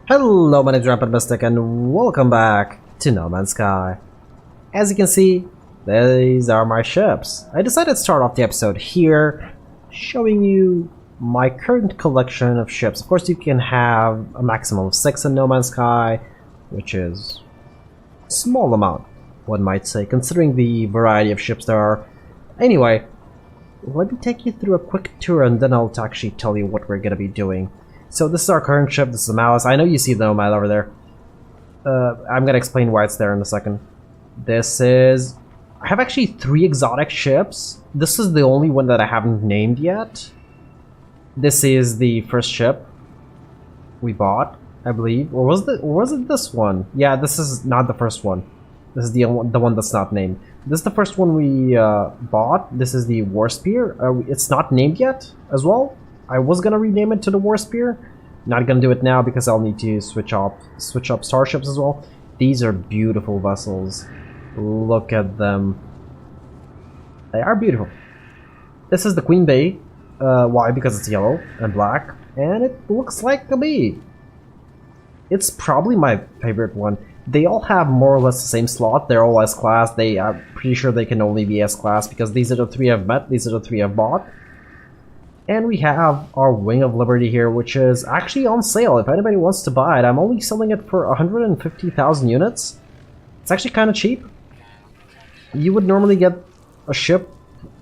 Hello, my name is Rampant and welcome back to No Man's Sky. As you can see, these are my ships. I decided to start off the episode here, showing you my current collection of ships. Of course, you can have a maximum of 6 in No Man's Sky, which is a small amount, one might say, considering the variety of ships there are. Anyway, let me take you through a quick tour and then I'll actually tell you what we're going to be doing. So this is our current ship, this is the Malice. I know you see the Nomad over there. I'm gonna explain why it's there in a second. This is... I have actually 3 exotic ships. This is the only one that I haven't named yet. This is the first ship we bought, I believe. Or was it this one? Yeah, this is not the first one. This is the one that's not named. This is the first one we bought. This is the War Spear. It's not named yet as well. I was gonna rename it to the War Spear. Not gonna do it now because I'll need to switch up starships as well. These are beautiful vessels. Look at them. They are beautiful. This is the Queen Bee. Why? Because it's yellow and black, and it looks like a bee. It's probably my favorite one. They all have more or less the same slot. They're all S-class. I'm pretty sure they can only be S-class because these are the 3 I've met. These are the 3 I've bought. And we have our Wing of Liberty here, which is actually on sale. If anybody wants to buy it, I'm only selling it for 150,000 units. It's actually kind of cheap. You would normally get a ship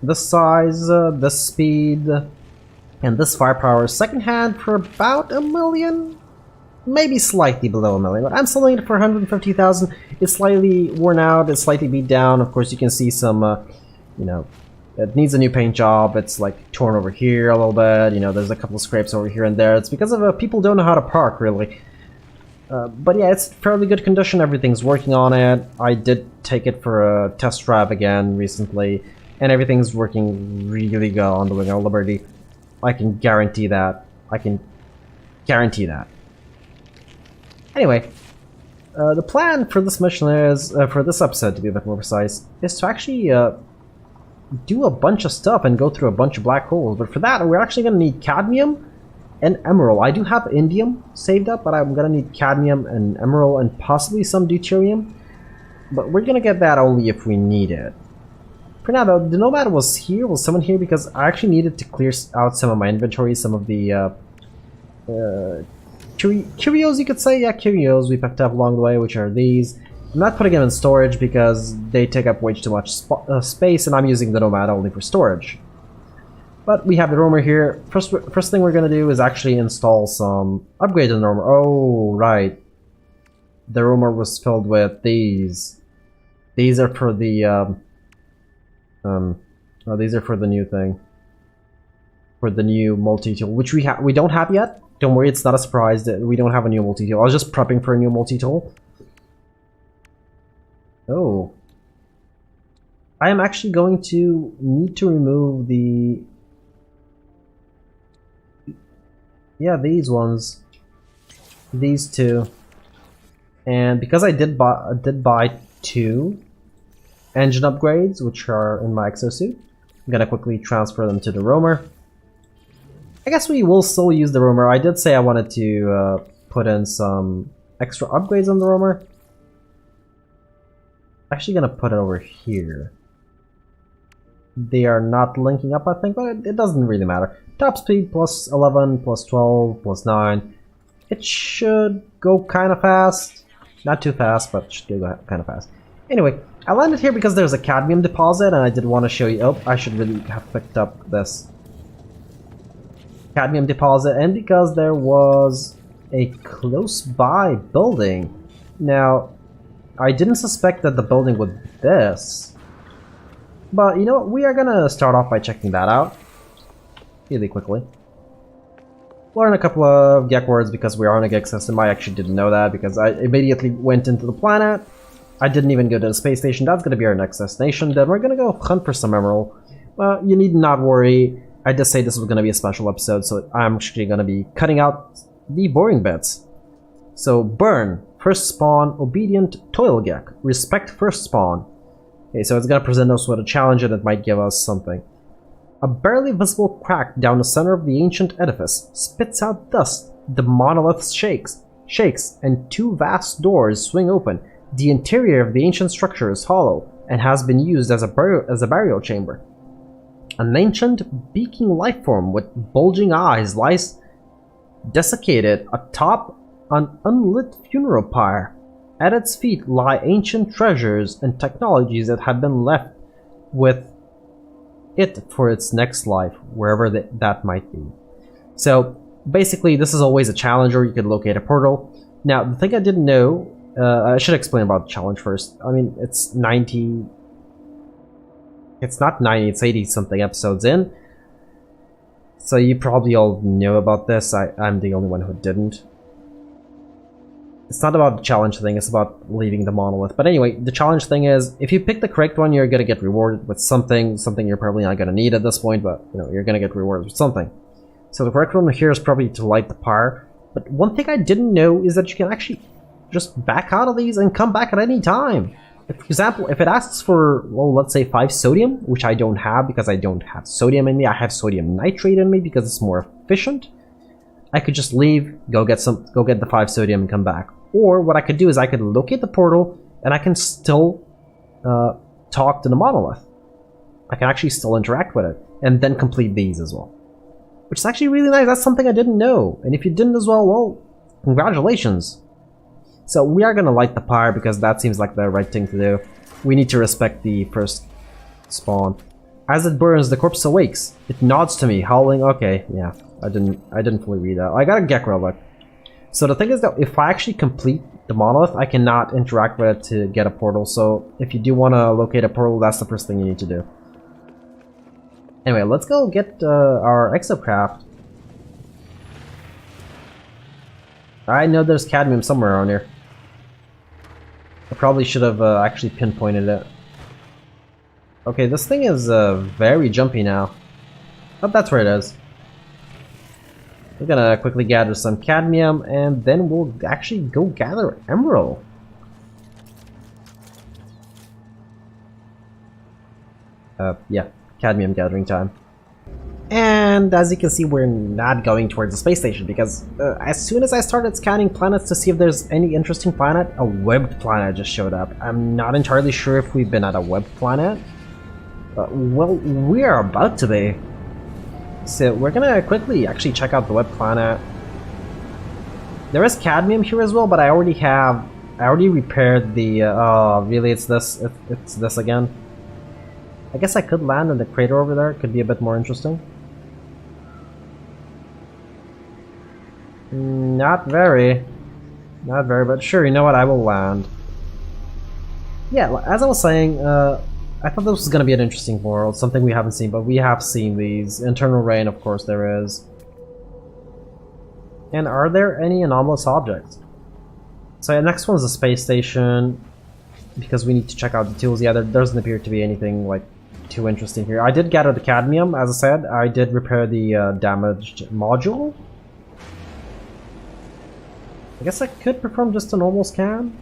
this size, this speed, and this firepower secondhand for about $1 million. Maybe slightly below $1 million, but I'm selling it for 150,000. It's slightly worn out, it's slightly beat down. Of course, you can see some, it needs a new paint job. It's like torn over here a little bit. There's a couple of scrapes over here and there. It's because of people don't know how to park, really. But yeah, it's fairly good condition. Everything's working on it. I did take it for a test drive again recently, and everything's working really good on the Wing of Liberty. I can guarantee that. Anyway, the plan for this mission is, for this episode to be a bit more precise, is to actually do a bunch of stuff and go through a bunch of black holes. But for that, we're actually going to need cadmium and emerald. I do have indium saved up, but I'm going to need cadmium and emerald and possibly some deuterium. But we're going to get that only if we need it. For now, though, the Nomad was summoned here because I actually needed to clear out some of my inventory, some of the curios, you could say. Yeah, curios we picked up along the way, which are these. I'm not putting them in storage because they take up way too much space, and I'm using the Nomad only for storage. But we have the roamer here. First thing we're going to do is actually install some upgrades on the roamer. Oh, right. The roamer was filled with these. These are for the these are for the new thing. For the new multi-tool, which we don't have yet. Don't worry, it's not a surprise that we don't have a new multi-tool. I was just prepping for a new multi-tool. Oh. I am actually going to need to remove the... Yeah, these ones. These 2. And because I did buy 2 engine upgrades, which are in my exosuit, I'm gonna quickly transfer them to the roamer. I guess we will still use the roamer. I did say I wanted to put in some extra upgrades on the roamer. Actually gonna put it over here. They are not linking up, I think, but it doesn't really matter. Top speed plus 11, plus 12, plus 9. It should go kind of fast. Not too fast, but should go kind of fast. Anyway, I landed here because there's a cadmium deposit, and I did want to show you. Oh, I should really have picked up this cadmium deposit, and because there was a close by building. Now, I didn't suspect that the building would be this. But you know what? We are gonna start off by checking that out. Really quickly. Learn a couple of Gek words because we are on a Gek system. I actually didn't know that because I immediately went into the planet. I didn't even go to the space station. That's gonna be our next destination. Then we're gonna go hunt for some emerald. You need not worry. I did say this was gonna be a special episode, so I'm actually gonna be cutting out the boring bits. So, burn. First spawn, obedient, toil Gek. Respect first spawn. Okay, so it's gonna present us with a challenge and it might give us something. A barely visible crack down the center of the ancient edifice spits out dust. The monolith shakes. shakes and two vast doors swing open. The interior of the ancient structure is hollow and has been used as a burial chamber. An ancient, beaking life form with bulging eyes lies desiccated atop an unlit funeral pyre. At its feet lie ancient treasures and technologies that have been left with it for its next life, wherever that might be. So basically, this is always a challenge, or you could locate a portal. Now, the thing I didn't know, I should explain about the challenge first. I mean, it's 90... It's not 90, it's 80 something episodes in. So you probably all know about this. I'm the only one who didn't. It's not about the challenge thing, it's about leaving the monolith. But anyway, the challenge thing is, if you pick the correct one, you're gonna get rewarded with something you're probably not gonna need at this point, but you know, you're gonna get rewarded with something. So the correct one here is probably to light the pyre. But one thing I didn't know is that you can actually just back out of these and come back at any time. For example, if it asks for, well, let's say 5 sodium, which I don't have because I don't have sodium in me, I have sodium nitrate in me because it's more efficient, I could just leave, go get the 5 sodium and come back. Or what I could do is I could locate the portal and I can still talk to the monolith. I can actually still interact with it and then complete these as well. Which is actually really nice. That's something I didn't know. And if you didn't as well, well, congratulations. So we are gonna light the pyre because that seems like the right thing to do. We need to respect the first spawn. As it burns, the corpse awakes. It nods to me, howling. Okay, yeah, I didn't fully read that. I got a Gekra look. So the thing is that if I actually complete the monolith, I cannot interact with it to get a portal. So if you do want to locate a portal, that's the first thing you need to do. Anyway, let's go get our exocraft. I know there's cadmium somewhere around here. I probably should have actually pinpointed it. Okay, this thing is very jumpy now. Oh, that's where it is. We're gonna quickly gather some cadmium, and then we'll actually go gather emerald. Yeah, cadmium gathering time. And as you can see, we're not going towards the space station because as soon as I started scanning planets to see if there's any interesting planet, a webbed planet just showed up. I'm not entirely sure if we've been at a webbed planet. Well, we are about to be. So we're gonna quickly actually check out the web planet. There is cadmium here as well, but I already repaired the oh really, it's this again. I guess I could land in the crater over there. It could be a bit more interesting. Not very, but sure, you know what, I will land. Yeah, as I was saying, I thought this was going to be an interesting world, something we haven't seen, but we have seen these. Internal rain, of course there is. And are there any anomalous objects? So the next one is a space station, because we need to check out the tools. Yeah, there doesn't appear to be anything like too interesting here. I did gather the cadmium, as I said. I did repair the damaged module. I guess I could perform just a normal scan?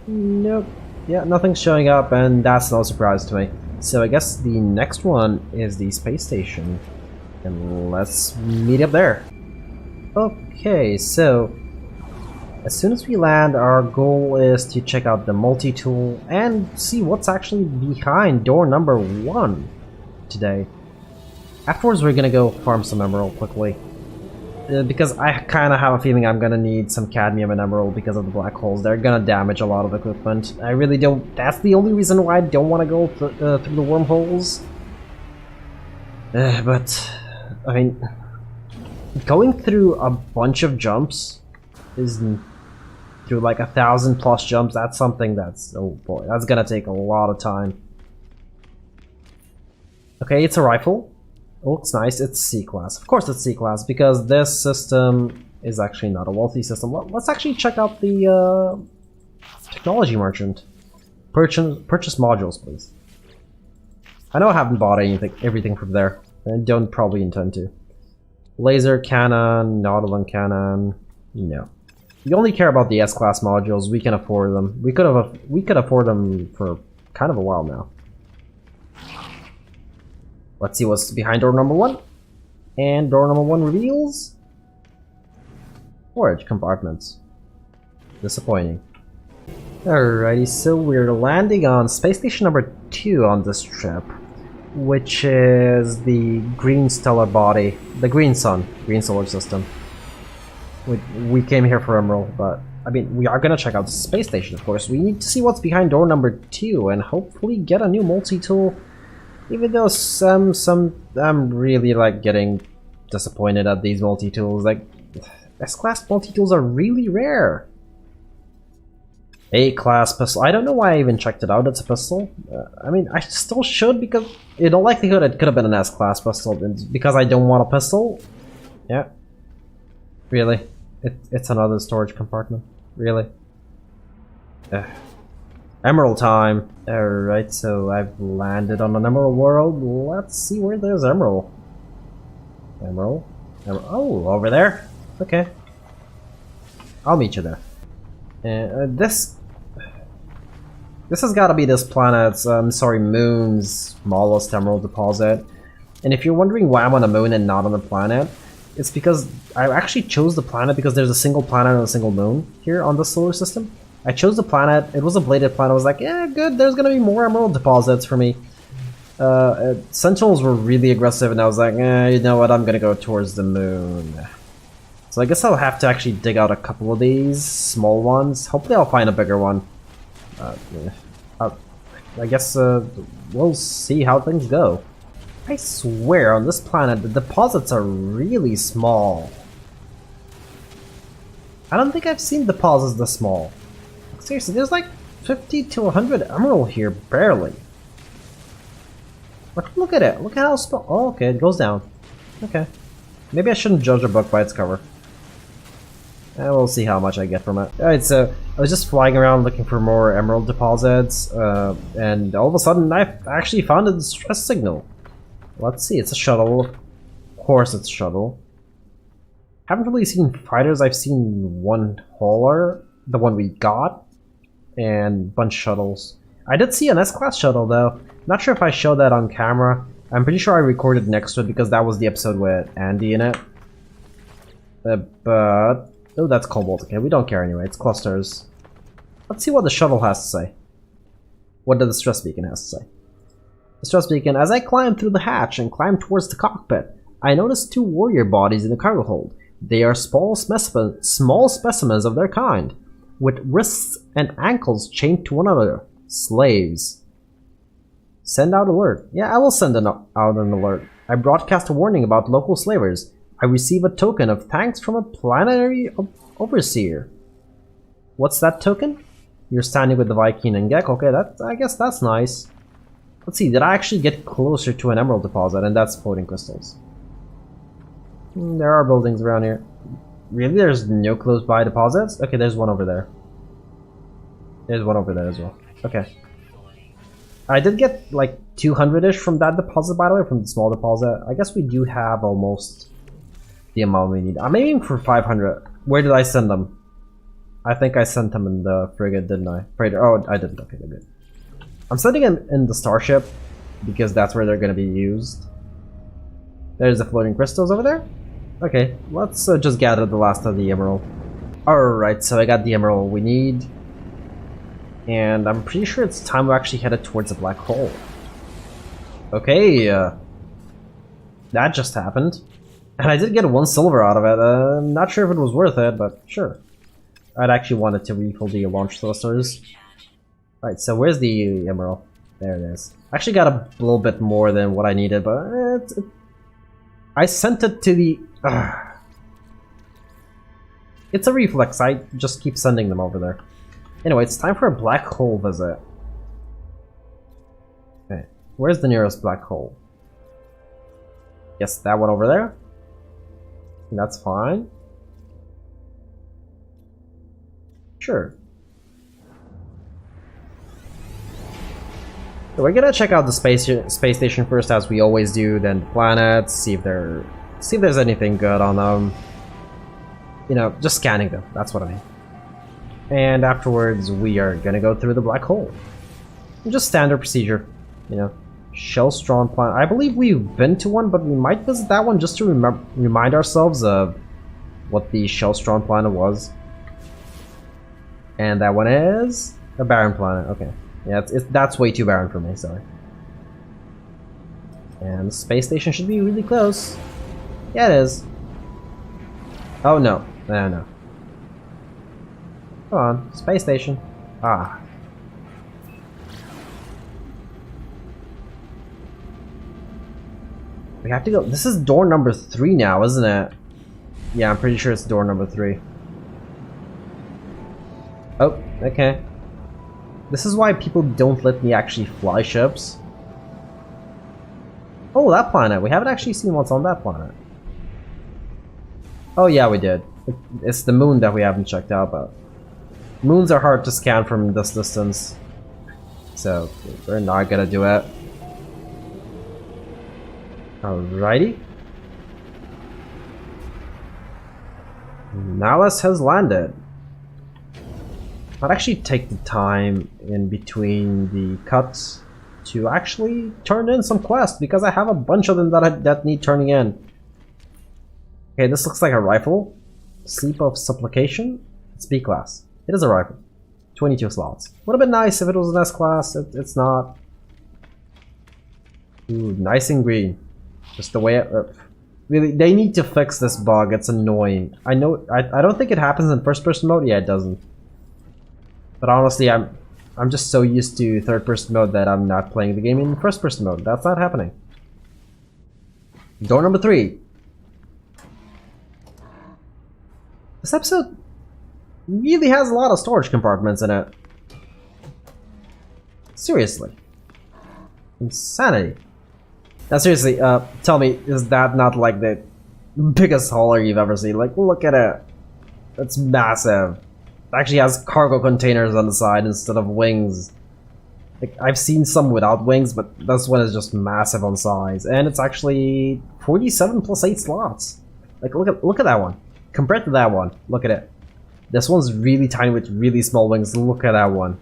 Nope. Yeah, nothing's showing up, and that's no surprise to me. So I guess the next one is the space station. And let's meet up there. Okay, so as soon as we land, our goal is to check out the multi-tool and see what's actually behind door number 1 today. Afterwards, we're gonna go farm some emerald quickly. Because I kind of have a feeling I'm gonna need some cadmium and emerald because of the black holes. They're gonna damage a lot of equipment. I really don't. That's the only reason why I don't want to go through the wormholes. But I mean, going through a bunch of jumps is through like 1,000+ jumps. That's something that's, oh boy, that's gonna take a lot of time. Okay, it's a rifle. It looks nice. It's C-class. Of course it's C-class, because this system is actually not a wealthy system. Let's actually check out the technology merchant. Purchase modules, please. I know I haven't bought everything from there, and don't probably intend to. Laser cannon, Nautilus cannon, no. We only care about the S-class modules. We can afford them. We could afford them for kind of a while now. Let's see what's behind door number 1. And door number 1 reveals storage compartments. Disappointing. Alrighty, so we're landing on space station number 2 on this trip, which is the green stellar body, the green sun, green solar system. We came here for Emerald, but I mean, we are gonna check out the space station, of course. We need to see what's behind door number 2 and hopefully get a new multi-tool. Even though I'm really like getting disappointed at these multi-tools. Like, S-class multi-tools are really rare. A-class pistol. I don't know why I even checked it out. It's a pistol. I mean, I still should, because in all likelihood it could have been an S-class pistol. Because I don't want a pistol. Yeah. Really? It's another storage compartment. Really? Emerald time. Alright, so I've landed on an emerald world. Let's see where there's emerald. Emerald? Oh, over there? Okay. I'll meet you there. This has got to be this planet's, moon's smallest emerald deposit. And if you're wondering why I'm on a moon and not on a planet, it's because I actually chose the planet because there's a single planet and a single moon here on the solar system. I chose the planet, it was a bladed planet, I was like, yeah, good, there's gonna be more emerald deposits for me. Sentinels were really aggressive and I was like, you know what, I'm gonna go towards the moon. So I guess I'll have to actually dig out a couple of these small ones. Hopefully I'll find a bigger one. I guess we'll see how things go. I swear, on this planet, the deposits are really small. I don't think I've seen deposits this small. Seriously, there's like 50 to 100 emerald here, barely. Look at it. Look at how small. Oh, okay, it goes down. Okay. Maybe I shouldn't judge a book by its cover. And we'll see how much I get from it. Alright, so I was just flying around looking for more emerald deposits, and all of a sudden I actually found a distress signal. Let's see, it's a shuttle. Of course it's a shuttle. Haven't really seen fighters, I've seen one hauler, the one we got, and a bunch of shuttles. I did see an S-class shuttle though. Not sure if I showed that on camera. I'm pretty sure I recorded next to it because that was the episode with Andy in it. But... oh, that's Cobalt. Okay, we don't care anyway. It's clusters. Let's see what the shuttle has to say. What the distress beacon has to say. Distress beacon, as I climbed through the hatch and climbed towards the cockpit, I noticed 2 warrior bodies in the cargo hold. They are small specimens of their kind, with wrists and ankles chained to one another. Slaves. Send out alert. Yeah, I will send out an alert. I broadcast a warning about local slavers. I receive a token of thanks from a planetary overseer. What's that token? You're standing with the Viking and Gek. Okay, I guess that's nice. Let's see, did I actually get closer to an emerald deposit? And that's floating crystals. There are buildings around here. Really? There's no close by deposits? Okay, there's one over there. There's one over there as well. Okay. I did get like 200-ish from that deposit, by the way, from the small deposit. I guess we do have almost the amount we need. I'm aiming for 500. Where did I send them? I think I sent them in the frigate, didn't I? Freighter. Oh, I didn't. Okay, they're good. I'm sending them in the starship because that's where they're going to be used. There's the floating crystals over there. Okay, let's just gather the last of the emerald. Alright, so I got the emerald we need. And I'm pretty sure it's time we actually headed towards the black hole. Okay, that just happened. And I did get 1 silver out of it. I'm not sure if it was worth it, but sure. I'd actually wanted to refill the launch thrusters. Alright, so where's the emerald? There it is. I actually got a little bit more than what I needed, but I sent it to the... It's a reflex, I just keep sending them over there. Anyway, it's time for a black hole visit. Okay, where's the nearest black hole? Yes, that one over there. That's fine. Sure. So we're gonna check out the space station first, as we always do, then the planets, see if there's anything good on them. You know, just scanning them, that's what I mean. And afterwards, we are gonna go through the black hole. Just standard procedure, you know. Shellstrom planet. I believe we've been to one, but we might visit that one just to remind ourselves of what the Shellstrom planet was. And that one is a barren planet. Okay. Yeah, that's way too barren for me, sorry. And the space station should be really close. Yeah, it is. Oh no. No. Come on, space station. Ah. We have to go. This is door number 3 now, isn't it? Yeah, I'm pretty sure it's door number 3. Oh, okay. This is why people don't let me actually fly ships. Oh, that planet. We haven't actually seen what's on that planet. Oh yeah, we did. It's the moon that we haven't checked out, but moons are hard to scan from this distance. So, we're not gonna do it. Alrighty. Nalus has landed. I'd actually take the time in between the cuts to actually turn in some quests, because I have a bunch of them that need turning in. Okay, this looks like a rifle. Sleep of Supplication. It's B class. It is a rifle. 22 slots. Would have been nice if it was an S class. It's not. Ooh, nice and green. Just the way it... really, they need to fix this bug. It's annoying. I know. I don't think it happens in first-person mode. Yeah, it doesn't. But honestly, I'm just so used to third-person mode that I'm not playing the game in first-person mode. That's not happening. Door number 3. This episode really has a lot of storage compartments in it. Seriously. Insanity. Now seriously, tell me, is that not like the biggest hauler you've ever seen? Like, look at it. It's massive. It actually has cargo containers on the side instead of wings. Like, I've seen some without wings, but this one is just massive on size. And it's actually 47 plus 8 slots. Like, look at that one. Compared to that one, look at it. This one's really tiny with really small wings. Look at that one.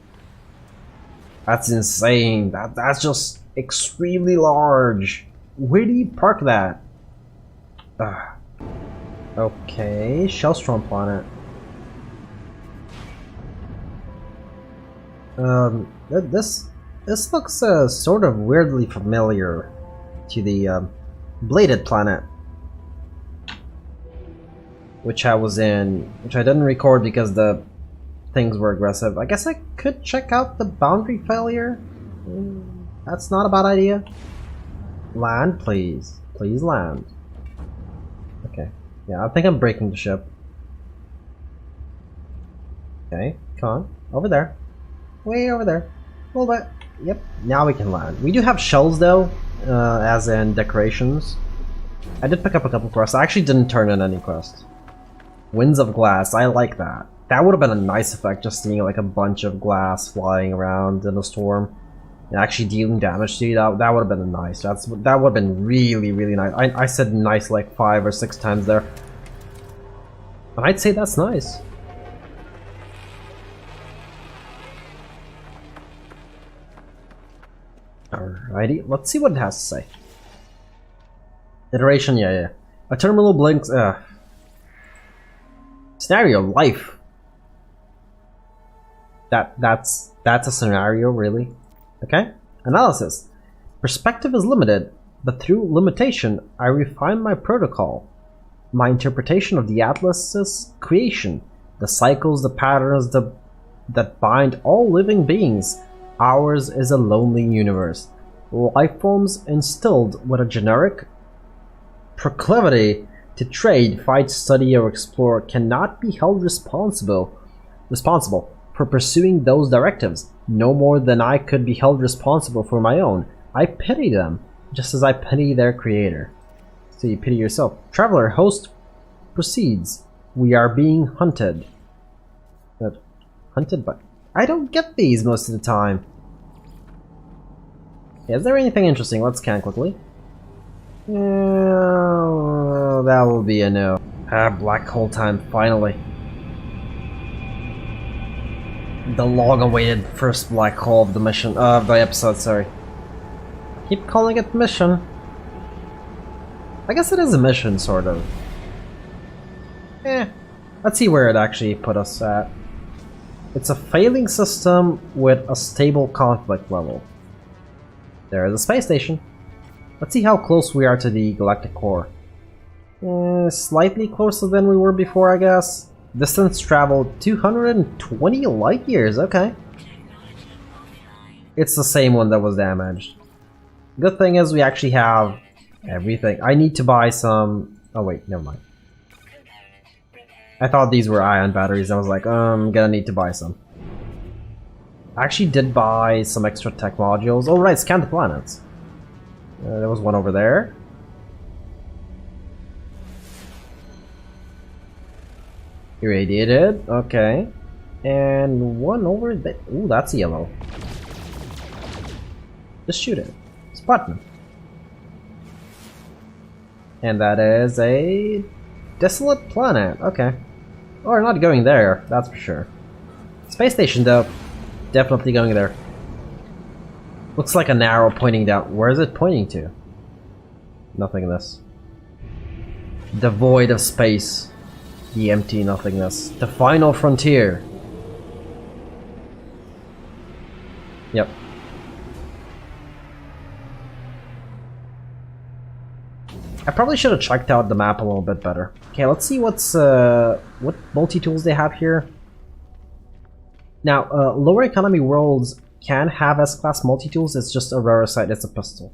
That's insane. That's just extremely large. Where do you park that? Okay, Shellstrom planet. This looks sort of weirdly familiar to the Bladed planet, which I was in, which I didn't record because the things were aggressive. I guess I could check out the boundary failure. That's not a bad idea. Land, please. Please land. Okay. Yeah, I think I'm breaking the ship. Okay, come on. Over there. Way over there. A little bit. Yep, now we can land. We do have shells though, as in decorations. I did pick up a couple quests. I actually didn't turn in any quests. Winds of glass, I like that. That would have been a nice effect, just seeing like a bunch of glass flying around in a storm and actually dealing damage to you. That would have been nice. That would have been really, really nice. I said nice like 5 or 6 times there. And I'd say that's nice. Alrighty, let's see what it has to say. Iteration, yeah. A terminal blinks, Scenario life. That's a scenario, really. Okay. Analysis. Perspective is limited, but through limitation, I refine my protocol. My interpretation of the Atlas's creation, the cycles, the patterns that bind all living beings. Ours is a lonely universe. Life forms instilled with a generic proclivity to trade, fight, study, or explore cannot be held responsible for pursuing those directives, no more than I could be held responsible for my own. I pity them, just as I pity their creator. So you pity yourself. Traveler, host proceeds. We are being hunted. Hunted by... I don't get these most of the time. Yeah, is there anything interesting? Let's scan quickly. That will be a no. Black hole time, finally. The long-awaited first black hole of the mission, of the episode, sorry. Keep calling it mission. I guess it is a mission, sort of. Let's see where it actually put us at. It's a failing system with a stable conflict level. There is a space station. Let's see how close we are to the galactic core. Slightly closer than we were before, I guess. Distance traveled 220 light years, okay. It's the same one that was damaged. Good thing is we actually have everything. I need to buy some... Oh wait, never mind. I thought these were ion batteries. I was like, I'm gonna need to buy some. I actually did buy some extra tech modules. Oh right, scan the planets. There was one over there. Irradiated, okay. And one over there. Ooh, that's yellow. Just shoot it. It's button. And that is a desolate planet. Okay. Oh, we're not going there, that's for sure. Space station though. Definitely going there. Looks like an arrow pointing down. Where is it pointing to? Nothingness. The void of space. The empty nothingness. The final frontier. Yep. I probably should have checked out the map a little bit better. Okay, let's see what's what multi-tools they have here. Now, lower economy worlds can have S-class multi-tools. It's just a rarer site. It's a pistol.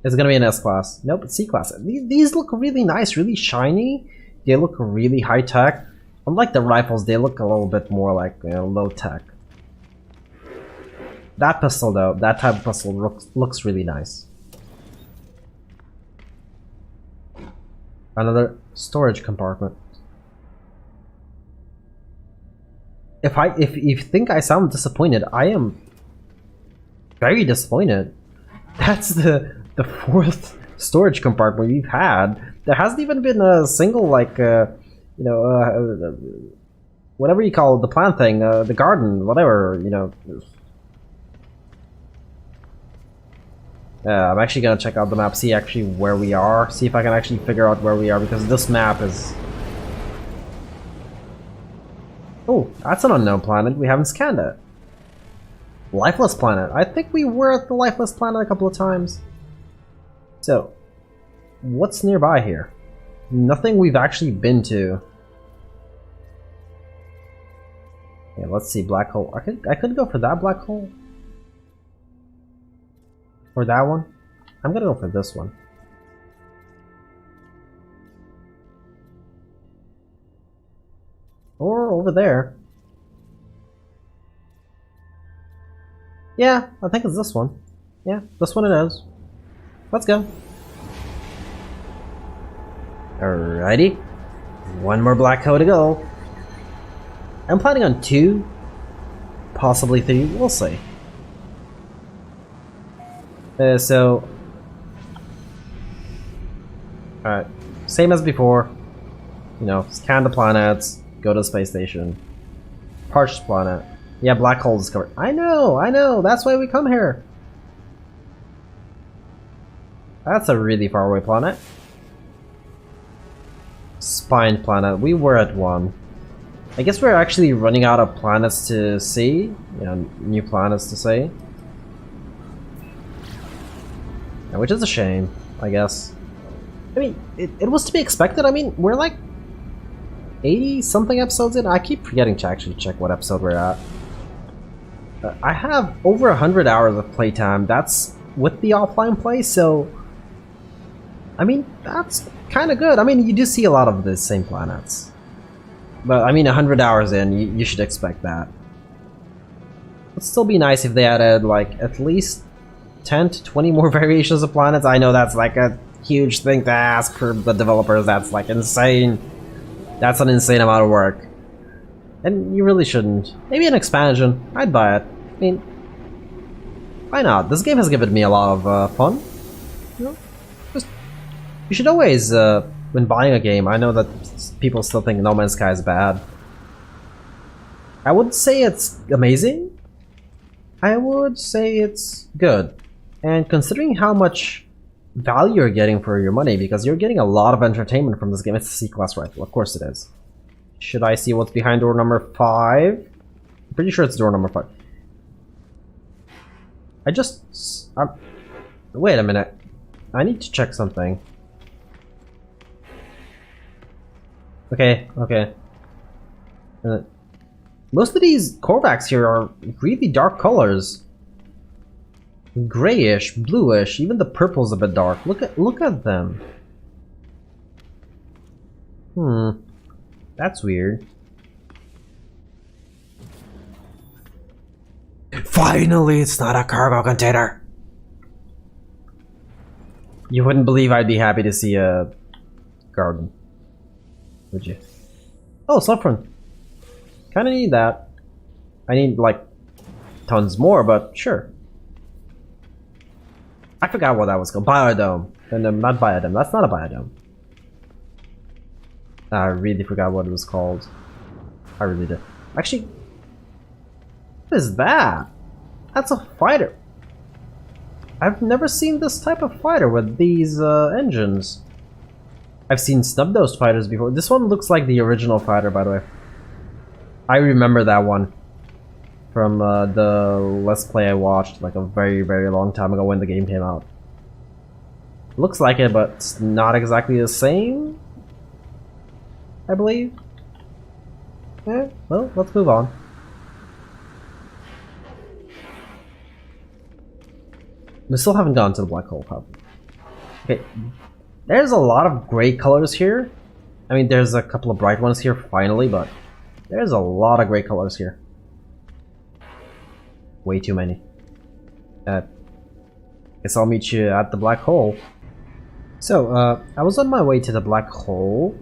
It's gonna be an S-class. Nope, it's C-class. These look really nice, really shiny. They look really high-tech. Unlike the rifles, they look a little bit more like low-tech. That pistol, though, that type of pistol looks really nice. Another storage compartment. If you think I sound disappointed, I am very disappointed. That's the fourth storage compartment we've had. There hasn't even been a single like whatever you call it, the plant thing, the garden, whatever, you know. I'm actually gonna check out the map, see actually where we are, see if I can actually figure out where we are, because this map is... Oh, that's an unknown planet, we haven't scanned it. Lifeless planet. I think we were at the lifeless planet a couple of times. So, what's nearby here? Nothing we've actually been to. Yeah, let's see, black hole. I could go for that black hole. Or that one? I'm gonna go for this one. Or over there. Yeah, I think it's this one. Yeah, this one it is. Let's go. Alrighty. One more black hole to go. I'm planning on 2, possibly 3, we'll see. So... Alright, same as before. You know, scan the planets, go to the space station. Parched planet. Yeah, black hole discovered. I know, that's why we come here. That's a really far away planet. Spine planet, we were at 1. I guess we're actually running out of planets to see. You know, new planets to see. Yeah, which is a shame, I guess. I mean, it was to be expected. I mean, we're like 80 something episodes in. I keep forgetting to actually check what episode we're at. I have over 100 hours of playtime. That's with the offline play, so... I mean, that's kind of good. I mean, you do see a lot of the same planets. But, I mean, 100 hours in, you should expect that. It'd still be nice if they added, like, at least 10 to 20 more variations of planets. I know that's, like, a huge thing to ask for the developers. That's, like, insane. That's an insane amount of work. And you really shouldn't. Maybe an expansion. I'd buy it. I mean, why not? This game has given me a lot of fun. You know? You should always, when buying a game, I know that people still think No Man's Sky is bad. I wouldn't say it's amazing. I would say it's good. And considering how much value you're getting for your money, because you're getting a lot of entertainment from this game, it's a C-class rifle, of course it is. Should I see what's behind door number 5? Pretty sure it's door number 5. Wait a minute. I need to check something. Okay. Most of these Korvax here are really dark colors. Grayish, bluish, even the purple's a bit dark. Look at them. That's weird. Finally, it's not a cargo container. You wouldn't believe I'd be happy to see a garden, would you? Oh, saffron. Kinda need that. I need, like, tons more, but sure. I forgot what that was called. Biodome. And not biodome. That's not a biodome. I really forgot what it was called. I really did. Actually, what is that? That's a fighter. I've never seen this type of fighter with these engines. I've seen snub-nosed fighters before. This one looks like the original fighter, by the way. I remember that one from the Let's Play I watched like a very, very long time ago when the game came out. Looks like it, but it's not exactly the same, I believe. Yeah, well, let's move on. We still haven't gone to the black hole hub. Okay, there's a lot of gray colors here. I mean, there's a couple of bright ones here finally, but there's a lot of gray colors here. Way too many. Guess I'll meet you at the black hole. So, I was on my way to the black hole,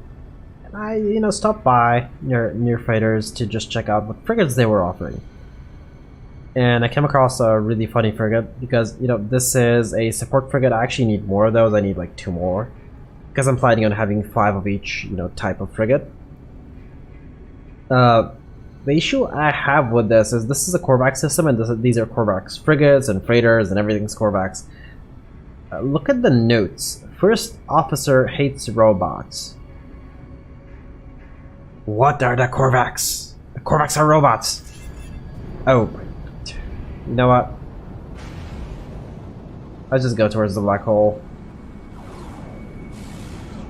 and I, stopped by near fighters to just check out what frigates they were offering. And I came across a really funny frigate because, this is a support frigate. I actually need more of those. I need like 2 more because I'm planning on having 5 of each, type of frigate. The issue I have with this is a Korvax system, and these are Korvax frigates and freighters and everything's Korvax. Look at the notes. First officer hates robots. What are the Korvax? The Korvax are robots. Oh. You know what? Let's just go towards the black hole.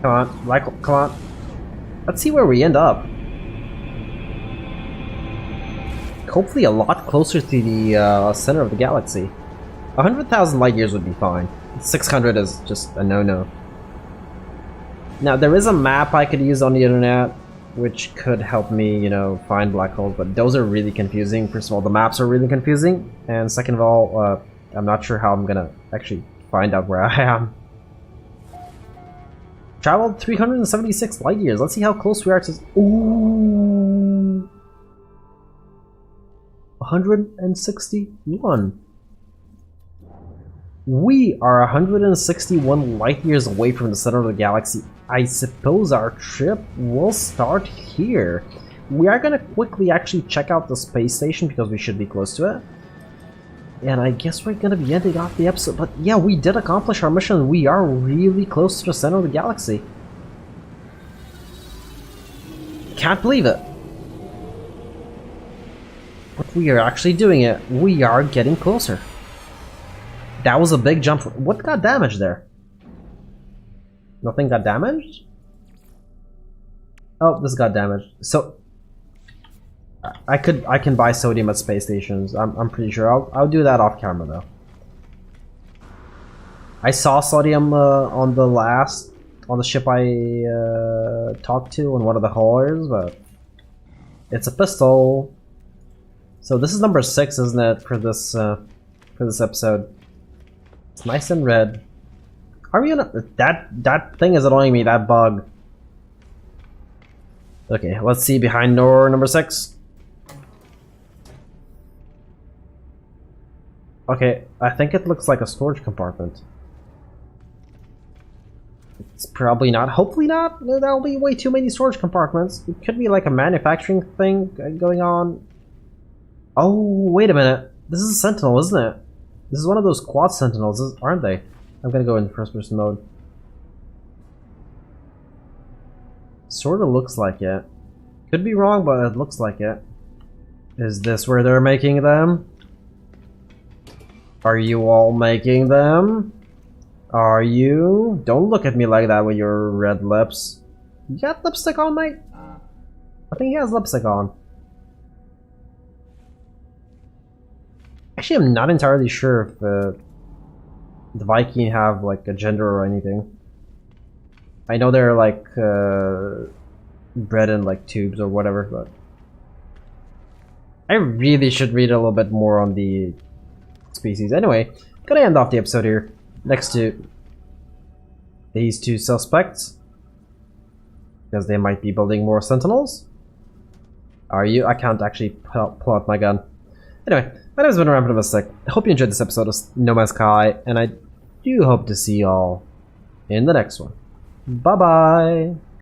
Come on, black hole, come on. Let's see where we end up. Hopefully a lot closer to the center of the galaxy. 100,000 light years would be fine. 600 is just a no-no. Now, there is a map I could use on the internet which could help me, find black holes, but those are really confusing. First of all, the maps are really confusing, and second of all, I'm not sure how I'm gonna actually find out where I am. Traveled 376 light years. Let's see how close we are to... Ooh! 161. We are 161 light years away from the center of the galaxy. I suppose our trip will start here. We are gonna quickly actually check out the space station because we should be close to it. And I guess we're gonna be ending off the episode. But yeah, we did accomplish our mission. We are really close to the center of the galaxy. Can't believe it. But we are actually doing it. We are getting closer. That was a big jump. What got damaged there? Nothing got damaged? Oh, this got damaged. So I can buy sodium at space stations. I'm pretty sure. I'll do that off camera though. I saw sodium on the ship I talked to on one of the haulers, but it's a pistol. So this is number 6, isn't it, for this episode? It's nice and red. Are we gonna... That thing is annoying me, that bug. Okay, let's see behind door number 6. Okay, I think it looks like a storage compartment. It's probably not. Hopefully not. That'll be way too many storage compartments. It could be like a manufacturing thing going on. Oh, wait a minute. This is a Sentinel, isn't it? This is one of those quad Sentinels, aren't they? I'm gonna go in first person mode. Sorta looks like it. Could be wrong, but it looks like it. Is this where they're making them? Are you all making them? Are you? Don't look at me like that with your red lips. You got lipstick on, mate? I think he has lipstick on. Actually, I'm not entirely sure if the Viking have like a gender or anything. I know they're like bred in like tubes or whatever, but I really should read a little bit more on the species. Anyway, gonna end off the episode here next to these two suspects because they might be building more sentinels. Are you? I can't actually pull out my gun. Anyway, my name has been Rampant. I hope you enjoyed this episode of No Man's Sky, and I do hope to see y'all in the next one. Bye bye.